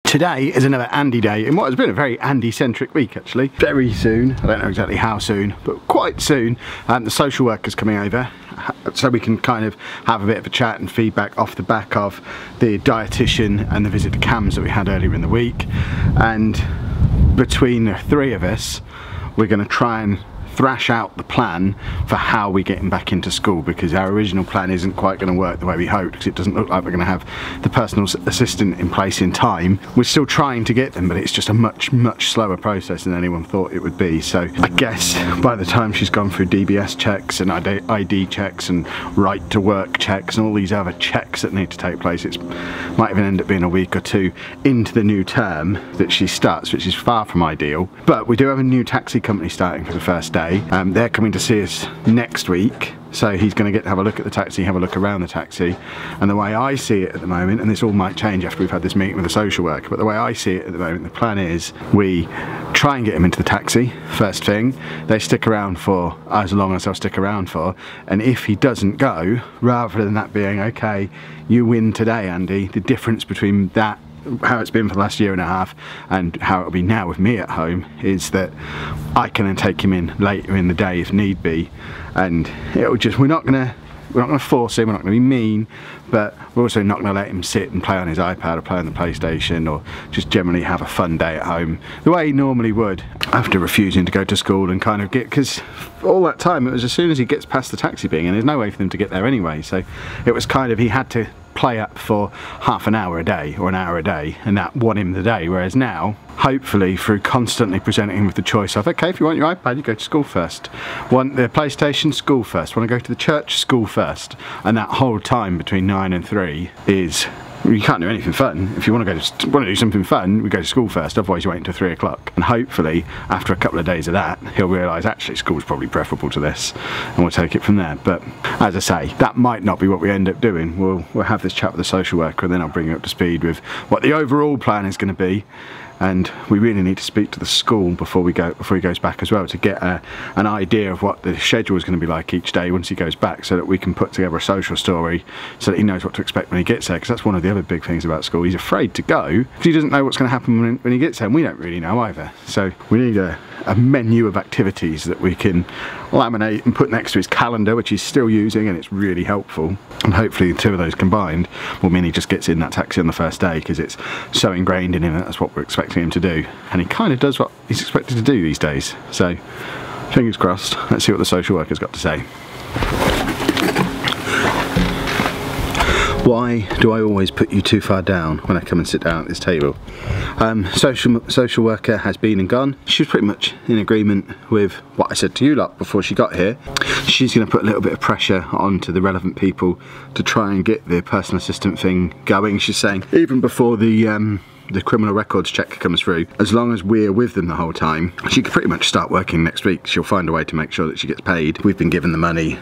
Today is another Andy day in what has been a very Andy-centric week actually. Very soon, I don't know exactly how soon, but quite soon, the social worker's coming over so we can kind of have a bit of a chat and feedback off the back of the dietitian and the visit to CAMS that we had earlier in the week. And between the three of us, we're going to try and thrash out the plan for how we get him back into school, because our original plan isn't quite going to work the way we hoped, because it doesn't look like we're going to have the personal assistant in place in time. We're still trying to get them, but it's just a much slower process than anyone thought it would be. So I guess by the time she's gone through DBS checks and ID checks and right to work checks and all these other checks that need to take place, it might even end up being a week or two into the new term that she starts, which is far from ideal. But we do have a new taxi company starting for the first day. They're coming to see us next week, so he's going to get to have a look at the taxi, have a look around the taxi. And the way I see it at the moment, and this all might change after we've had this meeting with the social worker, but the way I see it at the moment, the plan is we try and get him into the taxi first thing. They stick around for as long as they'll stick around for, and if he doesn't go, rather than that being, okay, you win today Andy, the difference between that, how it's been for the last year and a half and how it'll be now with me at home, is that I can then take him in later in the day if need be, and it'll just, we're not gonna force him, we're not gonna be mean, but we're also not gonna let him sit and play on his iPad or play on the PlayStation or just generally have a fun day at home the way he normally would after refusing to go to school and kind of get, because all that time it was as soon as he gets past the taxi being in, there's no way for them to get there anyway, so it was kind of, he had to play up for half an hour a day or an hour a day, and that won him the day. Whereas now, hopefully through constantly presenting him with the choice of, okay, if you want your iPad, you go to school first, want the PlayStation, school first, want to go to the church, school first, and that whole time between 9 and 3 is, you can't do anything fun. If you want to do something fun, we go to school first, otherwise you wait until 3 o'clock. And hopefully after a couple of days of that, he'll realise actually school's probably preferable to this, and we'll take it from there. But as I say, that might not be what we end up doing. We'll have this chat with the social worker, and then I'll bring you up to speed with what the overall plan is going to be. And we really need to speak to the school before he goes back as well, to get an idea of what the schedule is going to be like each day once he goes back, so that we can put together a social story so that he knows what to expect when he gets there, because that's one of the other big things about school. He's afraid to go because he doesn't know what's going to happen when he gets there, and we don't really know either. So we need a menu of activities that we can laminate and put next to his calendar, which he's still using, and it's really helpful. And hopefully the two of those combined will mean he just gets in that taxi on the first day, because it's so ingrained in him that that's what we're expecting him to do, and he kind of does what he's expected to do these days. So fingers crossed, let's see what the social worker's got to say. Why do I always put you too far down when I come and sit down at this table? Social worker has been and gone. She was pretty much in agreement with what I said to you lot before she got here. She's going to put a little bit of pressure onto the relevant people to try and get the personal assistant thing going. She's saying even before the criminal records check comes through, as long as we're with them the whole time, she could pretty much start working next week. She'll find a way to make sure that she gets paid. We've been given the money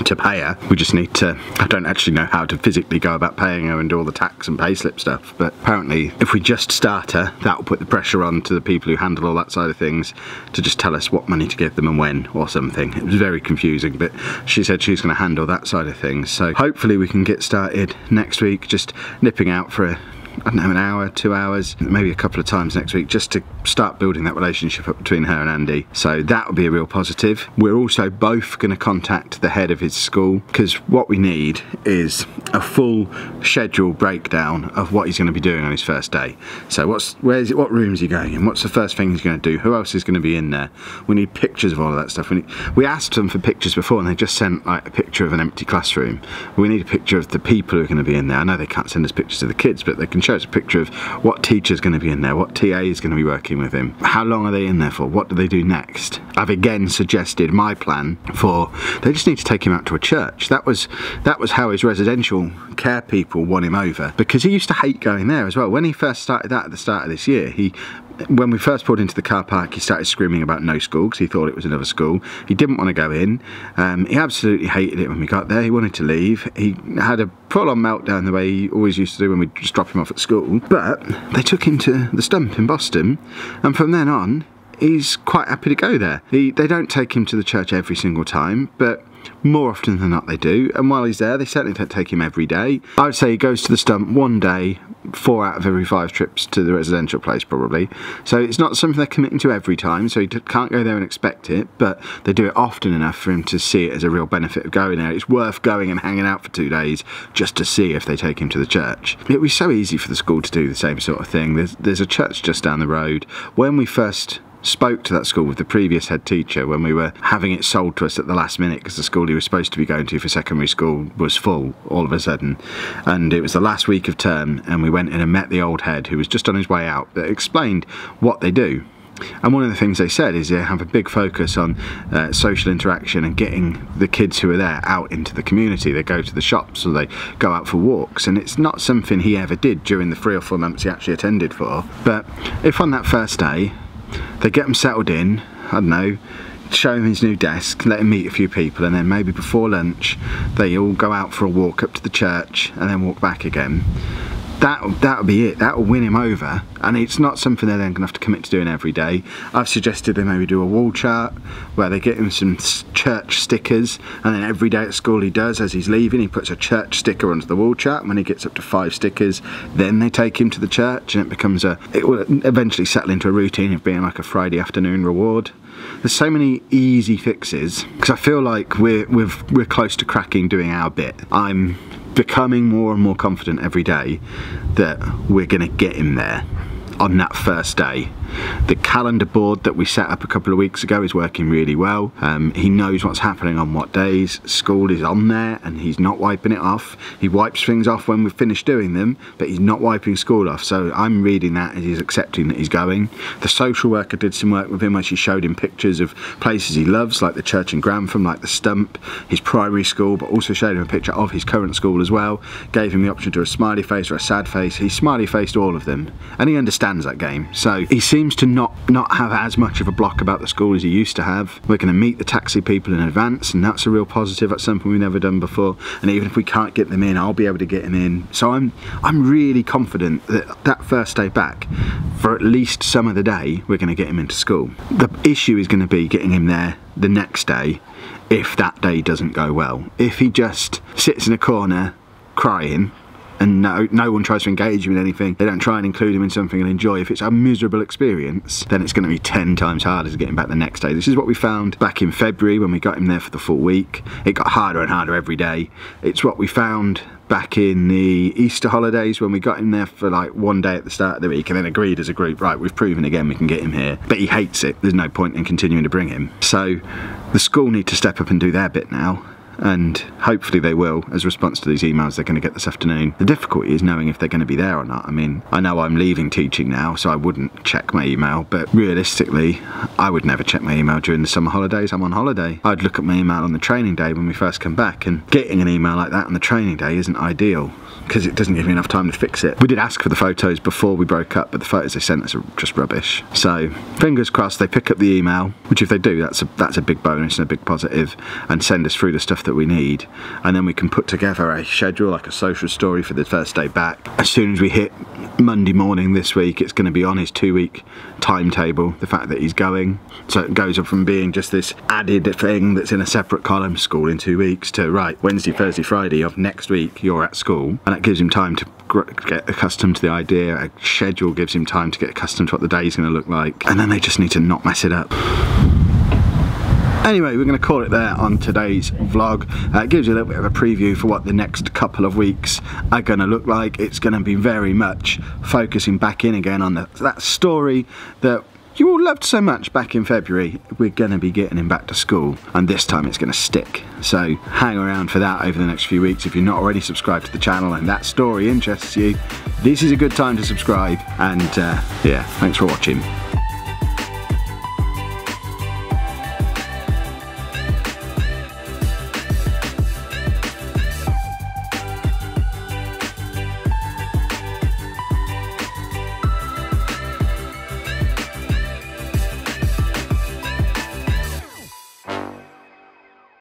to pay her. We just need to, I don't actually know how to physically go about paying her and do all the tax and payslip stuff, but apparently if we just start her, that will put the pressure on to the people who handle all that side of things to just tell us what money to give them and when or something. It was very confusing, but she said she's going to handle that side of things. So hopefully we can get started next week, just nipping out for I don't know, an hour, 2 hours, maybe a couple of times next week, just to start building that relationship up between her and Andy. So that would be a real positive. We're also both going to contact the head of his school, because what we need is a full schedule breakdown of what he's going to be doing on his first day. So what room is he going in? What's the first thing he's going to do? Who else is going to be in there? We need pictures of all of that stuff. We asked them for pictures before, and they just sent like a picture of an empty classroom. We need a picture of the people who are going to be in there. I know they can't send us pictures of the kids, but they can show us a picture of what teacher's going to be in there, what TA is going to be working with him, how long are they in there for, what do they do next. I've again suggested my plan for, they just need to take him out to a church. That was how his residential care people won him over, because he used to hate going there as well. When he first started that at the start of this year, when we first pulled into the car park, he started screaming about no school because he thought it was another school. He didn't want to go in. He absolutely hated it when we got there. He wanted to leave. He had a full-on meltdown the way he always used to do when we'd just drop him off at school. But they took him to the Stump in Boston, and from then on, he's quite happy to go there. They don't take him to the church every single time, but more often than not they do, and while he's there they certainly don't take him every day. I would say he goes to the stump one day, 4 out of every 5 trips to the residential place probably. So it's not something they're committing to every time, so he can't go there and expect it, but they do it often enough for him to see it as a real benefit of going there. It's worth going and hanging out for 2 days just to see if they take him to the church. It would be so easy for the school to do the same sort of thing. There's a church just down the road. When we first spoke to that school with the previous head teacher, when we were having it sold to us at the last minute because the school he was supposed to be going to for secondary school was full all of a sudden, and it was the last week of term, and we went in and met the old head who was just on his way out, that explained what they do. And one of the things they said is they have a big focus on social interaction and getting the kids who are there out into the community. They go to the shops or they go out for walks, and it's not something he ever did during the 3 or 4 months he actually attended for. But if on that first day they get him settled in, I don't know, show him his new desk, let him meet a few people, and then maybe before lunch they all go out for a walk up to the church and then walk back again, that'll be it. That'll win him over, and it's not something they're then going to have to commit to doing every day. I've suggested they maybe do a wall chart where they get him some church stickers, and then every day at school he does, as he's leaving, he puts a church sticker onto the wall chart, and when he gets up to 5 stickers then they take him to the church, and it will eventually settle into a routine of being like a Friday afternoon reward. There's so many easy fixes, because I feel like we're close to cracking doing our bit. I'm becoming more and more confident every day that we're going to get him there on that first day. The calendar board that we set up a couple of weeks ago is working really well. He knows what's happening on what days. School is on there and he's not wiping it off. He wipes things off when we've finished doing them, but he's not wiping school off, so I'm reading that as he's accepting that he's going. The social worker did some work with him where she showed him pictures of places he loves, like the church in Grantham, like the Stump, his primary school, but also showed him a picture of his current school as well. Gave him the option to do a smiley face or a sad face. He smiley faced all of them, and he understands that game. So he seems to not have as much of a block about the school as he used to have. We're going to meet the taxi people in advance, and that's a real positive. That's something we've never done before, and even if we can't get them in, I'll be able to get him in. So I'm really confident that that first day back, for at least some of the day, we're going to get him into school. The issue is going to be getting him there the next day if that day doesn't go well. If he just sits in a corner crying and no one tries to engage him in anything, they don't try and include him in something and enjoy, if it's a miserable experience, then it's going to be 10 times harder to get him back the next day. This is what we found back in February when we got him there for the full week. It got harder and harder every day. It's what we found back in the Easter holidays when we got him there for like 1 day at the start of the week and then agreed as a group, right, we've proven again we can get him here. But he hates it. There's no point in continuing to bring him. So the school need to step up and do their bit now, and hopefully they will as a response to these emails they're going to get this afternoon. The difficulty is knowing if they're going to be there or not. I mean, I know I'm leaving teaching now, so I wouldn't check my email, but realistically I would never check my email during the summer holidays. I'm on holiday. I'd look at my email on the training day when we first come back, and getting an email like that on the training day isn't ideal because it doesn't give me enough time to fix it. We did ask for the photos before we broke up, but the photos they sent us are just rubbish. So fingers crossed they pick up the email, which if they do, that's a big bonus and a big positive, and send us through the stuff that we need, and then we can put together a schedule, like a social story for the first day back. As soon as we hit Monday morning this week, it's going to be on his 2-week timetable, the fact that he's going, so it goes up from being just this added thing that's in a separate column, school in 2 weeks, to right, Wednesday, Thursday, Friday of next week you're at school, and that gives him time to get accustomed to the idea. A schedule gives him time to get accustomed to what the day's going to look like, and then they just need to not mess it up. Anyway, we're going to call it there on today's vlog. It gives you a little bit of a preview for what the next couple of weeks are going to look like. It's going to be very much focusing back in again on that story that you all loved so much back in February. We're going to be getting him back to school, and this time it's going to stick. So hang around for that over the next few weeks. If you're not already subscribed to the channel and that story interests you, this is a good time to subscribe, and yeah, thanks for watching.